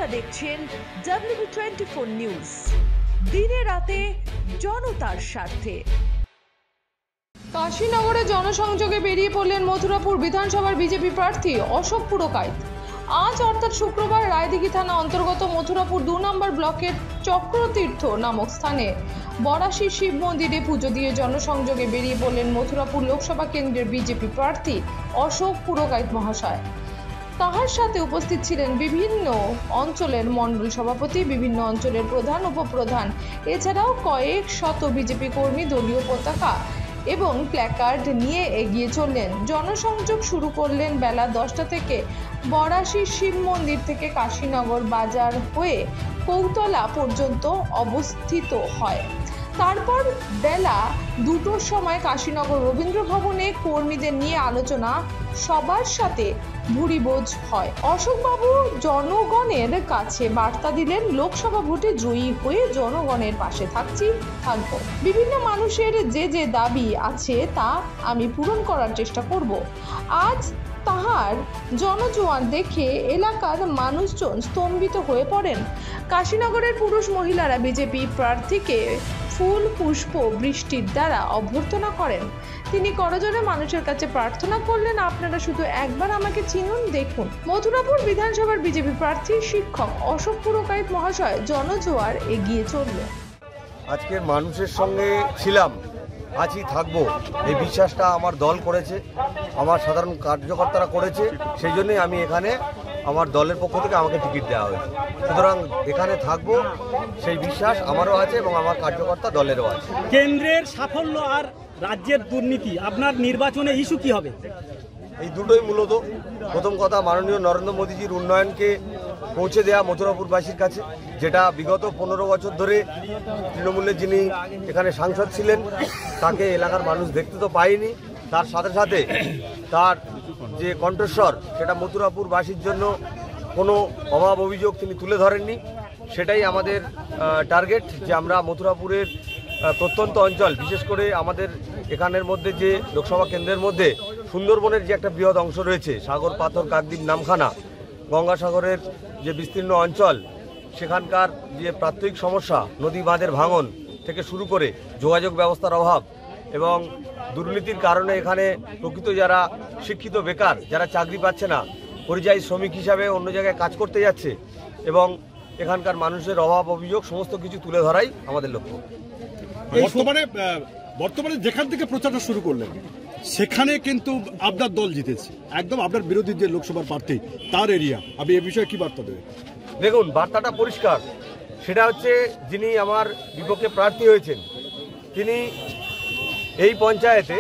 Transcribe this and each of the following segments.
আপনারা দেখছেন WB24 news, দিনে রাতে জনতার স্বার্থে। কাশীনগরে জনসংযোগে বেরিয়ে পড়লেন মথুরাপুর বিধানসভার বিজেপি প্রার্থী অশোক পুরকাইত। আজ অর্থাৎ শুক্রবার রায়দিঘি থানা অন্তর্গত মথুরাপুর 2 নম্বর ব্লকের চক্রতীর্থ নামক স্থানে বরাশী শিব মন্দিরে পুজো দিয়ে জনসংযোগে বেরিয়ে পড়লেন মথুরাপুর লোকসভা কেন্দ্রের বিজেপি প্রার্থী অশোক পুরকাইত মহাশয়। তাহার সাথে উপস্থিত ছিলেন বিভিন্ন অঞ্চলের মণ্ডল সভাপতি, বিভিন্ন অঞ্চলের প্রধান, উপপ্রধান, এছাড়াও কয়েক শত বিজেপি কর্মী দলীয় পতাকা এবং প্ল্যাকার্ড নিয়ে এগিয়ে চললেন। জনসংযোগ শুরু করলেন বেলা 10টা থেকে বরাশী শিব মন্দির থেকে কাশীনগর বাজার হয়ে কৌতলা পর্যন্ত অবস্থিত হয়। তারপর বেলা 2টোর সময় কাশীনগর রবীন্দ্র ভবনে কর্মীদের নিয়ে আলোচনা সবার সাথে ভুরিভোজ হয়। অশোকবাবু জনগণের কাছে বার্তা দিলেন, লোকসভা ভোটে জয়ী হয়ে জনগণের পাশে থাকবো। বিভিন্ন মানুষের যে দাবি আছে তা আমি পূরণ করার চেষ্টা করব। আজ তাহার জনজোয়ার দেখে এলাকার মানুষজন স্তম্ভিত হয়ে পড়েন। কাশীনগরের পুরুষ মহিলারা বিজেপি প্রার্থীকে ফুল পুষ্প বৃষ্টির দ্বারা অভ্যর্থনা করেন। তিনি করজোড়ে মানুষের কাছে প্রার্থনা করলেন, আপনারা শুধু একবার আমাকে চিনুন, দেখুন। মথুরাপুর বিধানসভার বিজেপি প্রার্থী শিক্ষক অশোক পুরকাইত মহাশয় জনজোয়ার এগিয়ে চললেন। আজকে মানুষের সঙ্গে ছিলাম, আজই থাকবো, এই বিশ্বাসটা আমার দল করেছে, আমার সাধারণ কার্যকর্তারা করেছে, সেই জন্যই আমি এখানে আমার দলের পক্ষ থেকে আমাকে টিকিট দেওয়া হয়েছে। সুতরাং এখানে থাকবো সেই বিশ্বাস আমারও আছে এবং আমার কার্যকর্তা দলেরও আছে। কেন্দ্রের সাফল্য আর রাজ্যের দুর্নীতি, আপনার নির্বাচনে ইস্যু কি হবে? এই দুটোই মূলত। প্রথম কথা, মাননীয় নরেন্দ্র মোদীজির উন্নয়নকে পৌঁছে দেওয়া মথুরাপুরবাসীর কাছে, যেটা বিগত 15 বছর ধরে তৃণমূলের যিনি এখানে সাংসদ ছিলেন তাকে এলাকার মানুষ দেখতে তো পায়নি। তার সাথে সাথে তার যে কণ্ঠস্বর, সেটা মথুরাপুরবাসীর জন্য কোনো অভাব অভিযোগ তিনি তুলে ধরেননি। সেটাই আমাদের টার্গেট, যে আমরা মথুরাপুরের প্রত্যন্ত অঞ্চল, বিশেষ করে আমাদের এখানের মধ্যে যে লোকসভা কেন্দ্রের মধ্যে সুন্দরবনের যে একটা বৃহৎ অংশ রয়েছে, সাগর, পাথর, কাকদ্বীপ, নামখানা, গঙ্গাসাগরের যে বিস্তীর্ণ অঞ্চল, সেখানকার যে প্রাত্যহিক সমস্যা, নদী বাঁধের ভাঙন থেকে শুরু করে যোগাযোগ ব্যবস্থার অভাব এবং দুর্নীতির কারণে এখানে প্রকৃত যারা শিক্ষিত বেকার, যারা চাকরি পাচ্ছে না, পরিযায়ী শ্রমিক হিসাবে অন্য জায়গায় কাজ করতে যাচ্ছে, এবং এখানকার মানুষের অভাব অভিযোগ সমস্ত কিছু তুলে ধরাই আমাদের লক্ষ্য। বর্তমানে যেখান থেকে প্রচারটা শুরু করলেন সেখানে কিন্তু আপনার দল জিতেছে, একদম আপনার বিরোধী যে লোকসভার প্রার্থী তার এরিয়া, আপনি এ বিষয়ে কি বার্তা দেবেন? দেখুন, বার্তাটা পরিষ্কার। সেটা হচ্ছে, যিনি আমার বিপক্ষে প্রার্থী হয়েছেন তিনি এই পঞ্চায়েতে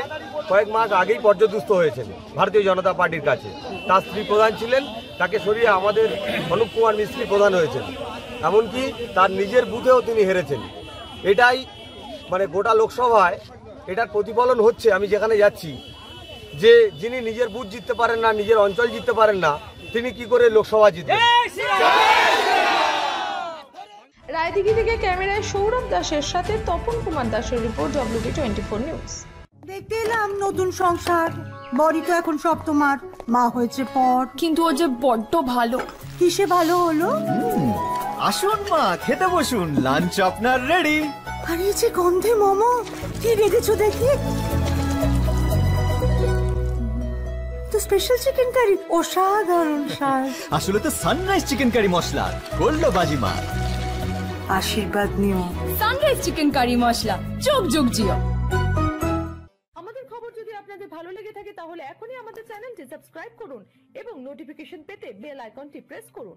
কয়েক মাস আগেই পর্যদুস্ত হয়েছেন ভারতীয় জনতা পার্টির কাছে। তার স্ত্রী প্রধান ছিলেন, তাকে সরিয়ে আমাদের অনুপ কুমার মিস্ত্রি প্রধান হয়েছেন। এমনকি তার নিজের বুথেও তিনি হেরেছেন। এটাই মানে গোটা লোকসভায় এটার প্রতিফলন হচ্ছে। আমি যেখানে যাচ্ছি, যে যিনি নিজের বুথ জিততে পারেন না, নিজের অঞ্চল জিততে পারেন না, তিনি কি করে লোকসভা জিতবেন? রায়দিঘি থেকে ক্যামেরায় সৌরভ দাসের সাথে তপন কুমার দাসের রিপোর্ট, WB24 নিউজ। দেখতে এলাম নতুন সংসার, বড়ি তো এখন সব তোমার, মা হয়েছে পর। কিন্তু ও যে বড্ড ভালো। কিসে ভালো হলো? আসুন মা, খেতে বসুন, লাঞ্চ আপনার রেডি। আরে যে গন্ধে মোমো, কি রেখেছো দেখি? তো স্পেশাল চিকেন কারি, অসাধারণ স্বাদ। আসলে তো সানরাইজ চিকেন কারি মশলা করলো বাজিমা। আশীর্বাদ নিও। সানরাইজ চিকেন কারি মশলা, যোগ যোগ জিও। আমাদের খবর যদি আপনাদের ভালো লেগে থাকে তাহলে এখনই আমাদের চ্যানেলটি সাবস্ক্রাইব করুন এবং নোটিফিকেশন পেতে বেল আইকনটি প্রেস করুন।